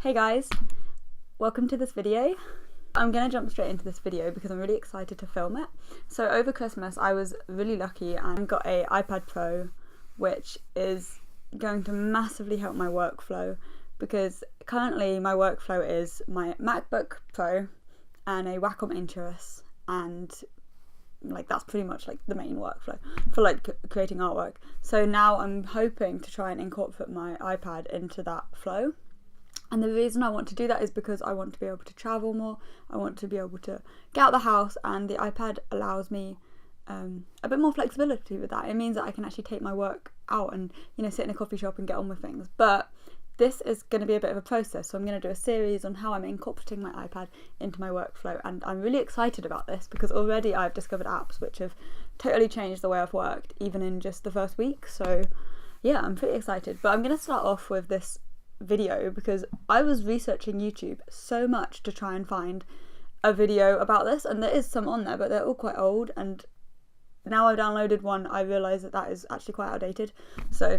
Hey guys, welcome to this video. I'm going to jump straight into this video because I'm really excited to film it. So over Christmas I was really lucky and got a iPad Pro, which is going to massively help my workflow because currently my workflow is my MacBook Pro and a Wacom Cintiq, and that's pretty much the main workflow for creating artwork. So now I'm hoping to try and incorporate my iPad into that flow. And the reason I want to do that is because I want to be able to travel more, I want to be able to get out of the house, and the iPad allows me a bit more flexibility with that. It means that I can actually take my work out and sit in a coffee shop and get on with things. But this is going to be a bit of a process, so I'm going to do a series on how I'm incorporating my iPad into my workflow, and I'm really excited about this because already I've discovered apps which have totally changed the way I've worked, even in just the first week. So yeah, I'm pretty excited. But I'm going to start off with this video because I was researching YouTube so much to try and find a video about this, and there is some on there, but they're all quite old, and now I've downloaded one I realise that is actually quite outdated. So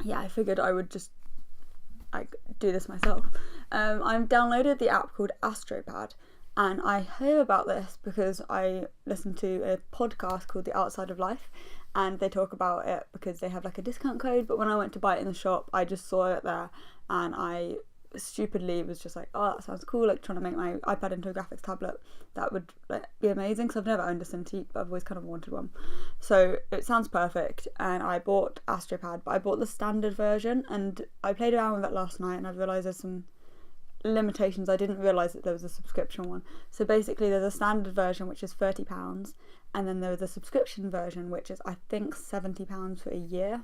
yeah, I figured I would just do this myself. I've downloaded the app called Astropad, and I hear about this because I listen to a podcast called The Outside of Life, and they talk about it because they have a discount code. But when I went to buy it in the shop, I just saw it there, and I stupidly was just oh, that sounds cool, trying to make my iPad into a graphics tablet. That would be amazing, because I've never owned a Cintiq, but I've always kind of wanted one. So it sounds perfect, and I bought Astropad, but I bought the standard version, and I played around with it last night, and I realised there's some limitations. I didn't realise that there was a subscription one. So basically there's a standard version which is £30, and then there is a subscription version which is I think £70 for a year,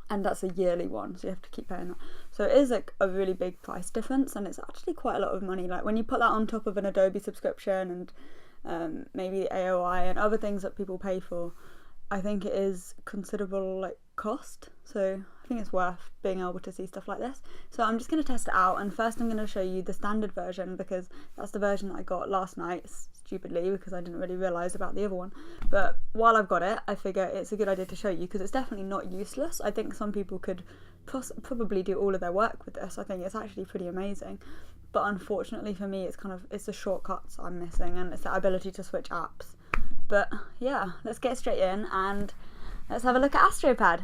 and that's a yearly one, so you have to keep paying that. So it is a really big price difference, and it's actually quite a lot of money. When you put that on top of an Adobe subscription and maybe the AOI and other things that people pay for, I think it is considerable cost. So I think it's worth being able to see stuff like this. So I'm just going to test it out, and first I'm going to show you the standard version because that's the version that I got last night, stupidly, because I didn't really realise about the other one. But while I've got it, I figure it's a good idea to show you because it's definitely not useless. I think some people could probably do all of their work with this. I think it's actually pretty amazing. But unfortunately for me, it's the shortcuts I'm missing, and it's the ability to switch apps. But yeah, let's get straight in and let's have a look at Astropad.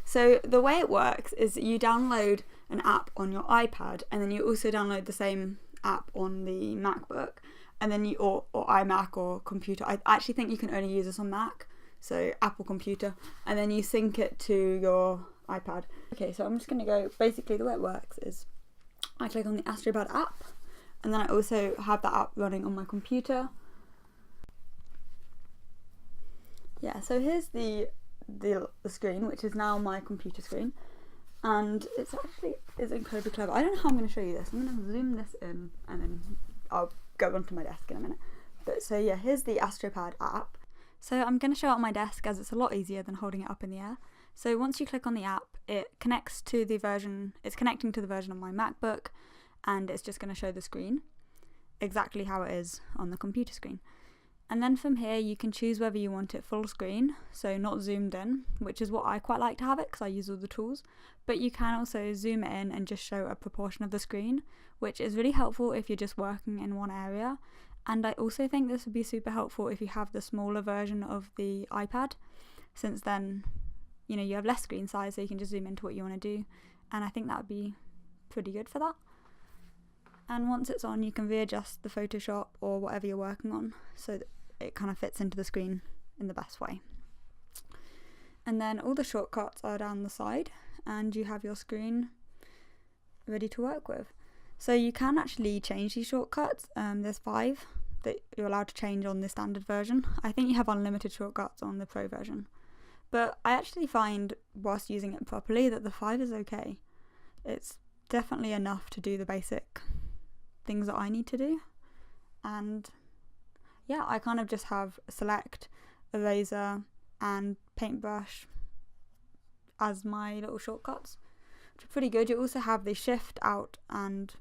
So the way it works is that you download an app on your iPad, and then you also download the same app on the MacBook, and then or iMac or computer. I actually think you can only use this on Mac, so Apple computer, and then you sync it to your iPad. Okay, so I'm just going to go, basically the way it works is I click on the Astropad app, and then I also have that app running on my computer. Yeah, so here's the screen, which is now my computer screen, and it's incredibly clever. I don't know how I'm going to show you this. I'm going to zoom this in, and then I'll go onto my desk in a minute. But so yeah, here's the Astropad app. So I'm going to show it on my desk as it's a lot easier than holding it up in the air. So once you click on the app, it connects to the version. It's connecting to the version of my MacBook, and it's just going to show the screen exactly how it is on the computer screen. And then from here you can choose whether you want it full screen, so not zoomed in, which is what I quite like to have it because I use all the tools. But you can also zoom it in and just show a proportion of the screen, which is really helpful if you're just working in one area. And I also think this would be super helpful if you have the smaller version of the iPad, since then you have less screen size, so you can just zoom into what you want to do, and I think that would be pretty good for that. And once it's on, you can readjust the Photoshop or whatever you're working on so that it kind of fits into the screen in the best way. And then all the shortcuts are down the side, and you have your screen ready to work with. So you can actually change these shortcuts. There's 5 that you're allowed to change on the standard version. I think you have unlimited shortcuts on the Pro version. But I actually find, whilst using it properly, that the 5 is okay. It's definitely enough to do the basic things that I need to do. And yeah, I kind of just have select, eraser and paintbrush as my little shortcuts, which are pretty good. You also have the shift, out and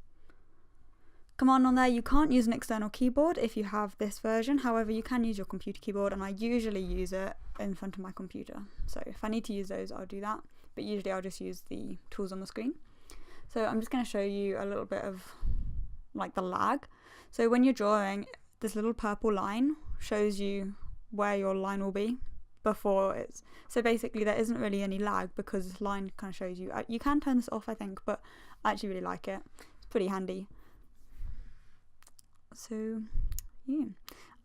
command on there. You can't use an external keyboard if you have this version, however you can use your computer keyboard, and I usually use it in front of my computer. So if I need to use those, I'll do that, but usually I'll just use the tools on the screen. So I'm just going to show you a little bit of like the lag. So when you're drawing, this little purple line shows you where your line will be before it's, so basically there isn't really any lag because this line kind of shows you. You can turn this off I think, but I actually really like it. It's pretty handy. So yeah,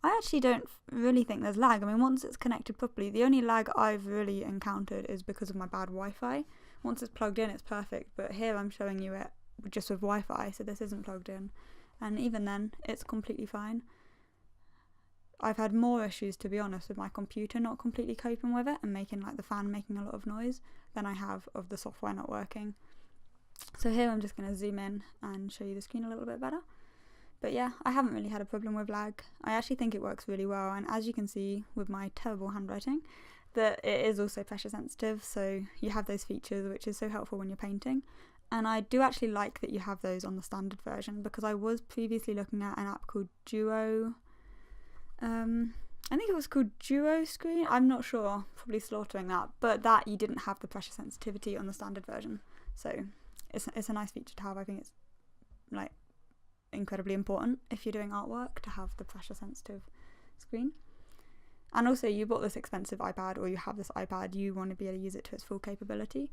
I actually don't really think there's lag. I mean, once it's connected properly, the only lag I've really encountered is because of my bad Wi-Fi. Once it's plugged in, it's perfect, but here I'm showing you it just with Wi-Fi, so this isn't plugged in, and even then it's completely fine. I've had more issues, to be honest, with my computer not completely coping with it and making like the fan making a lot of noise than I have of the software not working. So here I'm just going to zoom in and show you the screen a little bit better. But yeah, I haven't really had a problem with lag. I actually think it works really well, and as you can see with my terrible handwriting, that it is also pressure sensitive, so you have those features which is so helpful when you're painting. And I do actually like that you have those on the standard version, because I was previously looking at an app called Duo. I think it was called Duo Screen, I'm not sure, probably slaughtering that, but that you didn't have the pressure sensitivity on the standard version, so it's a nice feature to have. I think it's like incredibly important if you're doing artwork to have the pressure sensitive screen. And also, you bought this expensive iPad, or you have this iPad, you want to be able to use it to its full capability.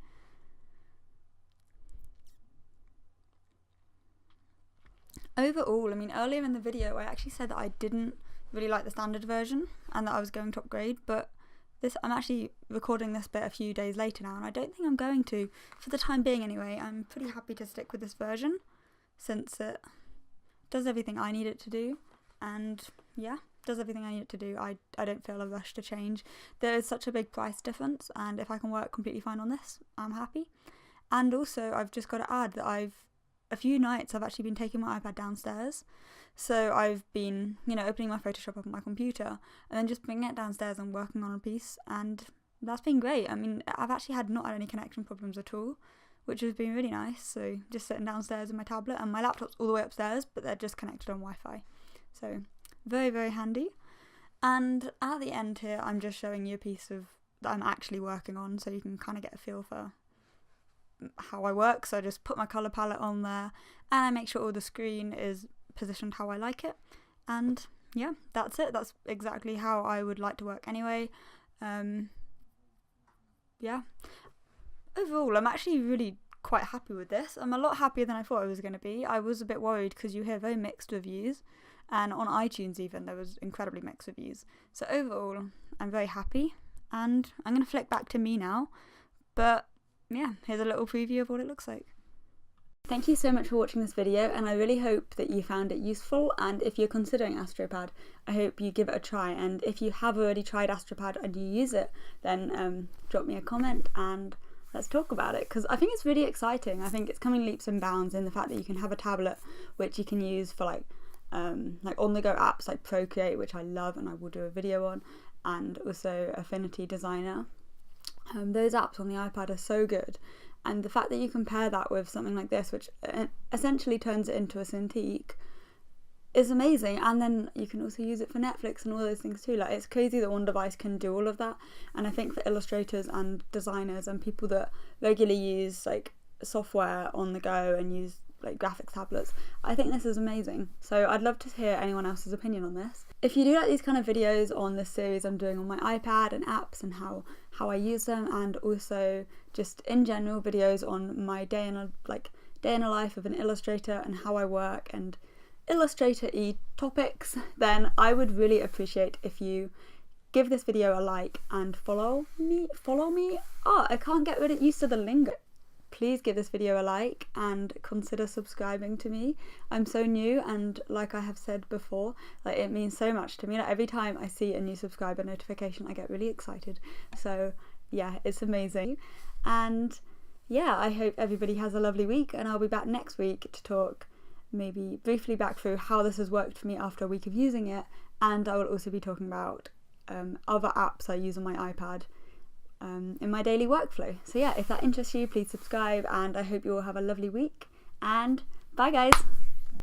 Overall, I mean, earlier in the video I actually said that I didn't really like the standard version and that I was going to upgrade, but I'm actually recording this bit a few days later now, and I don't think I'm going to, for the time being anyway. I'm pretty happy to stick with this version since it does everything I need it to do, and yeah, does everything I need it to do. I don't feel a rush to change. There is such a big price difference, and if I can work completely fine on this, I'm happy. And also, I've just got to add that a few nights I've actually been taking my iPad downstairs, so I've been, you know, opening my Photoshop up on my computer and then just bringing it downstairs and working on a piece, and that's been great. I mean, I've actually not had any connection problems at all, which has been really nice. So just sitting downstairs with my tablet, and my laptop's all the way upstairs, but they're just connected on Wi-Fi, so very, very handy. And at the end here, I'm just showing you a piece of that I'm actually working on, so you can kind of get a feel for how I work. So I just put my colour palette on there, and I make sure all the screen is positioned how I like it, and yeah, that's it. That's exactly how I would like to work anyway. Yeah, overall I'm actually really quite happy with this. I'm a lot happier than I thought I was going to be. I was a bit worried because you hear very mixed reviews, and on iTunes even there was incredibly mixed reviews. So overall I'm very happy, and I'm going to flick back to me now, but yeah, here's a little preview of what it looks like. Thank you so much for watching this video, and I really hope that you found it useful, and if you're considering Astropad, I hope you give it a try, and if you have already tried Astropad and you use it, then drop me a comment and let's talk about it, because I think it's really exciting. I think it's coming leaps and bounds in the fact that you can have a tablet which you can use for like on-the-go apps like Procreate, which I love and I will do a video on, and also Affinity Designer. Those apps on the iPad are so good, and the fact that you compare that with something like this, which essentially turns it into a Cintiq, is amazing. And then you can also use it for Netflix and all those things too. Like, it's crazy that one device can do all of that. And I think for illustrators and designers and people that regularly use like software on the go and use like graphics tablets, I think this is amazing. So I'd love to hear anyone else's opinion on this. If you do like these kind of videos on this series I'm doing on my iPad and apps and how I use them, and also just in general videos on my day in a life of an illustrator and how I work and illustrator-y topics, then I would really appreciate if you give this video a like and follow me. Oh, I can't get used to the lingo. Please give this video a like and consider subscribing to me. I'm so new, and like I have said before, like, it means so much to me. Like, every time I see a new subscriber notification I get really excited. So yeah, it's amazing. And yeah, I hope everybody has a lovely week, and I'll be back next week to talk maybe briefly back through how this has worked for me after a week of using it, and I will also be talking about other apps I use on my iPad in my daily workflow. So yeah, if that interests you, please subscribe, and I hope you all have a lovely week, and bye guys!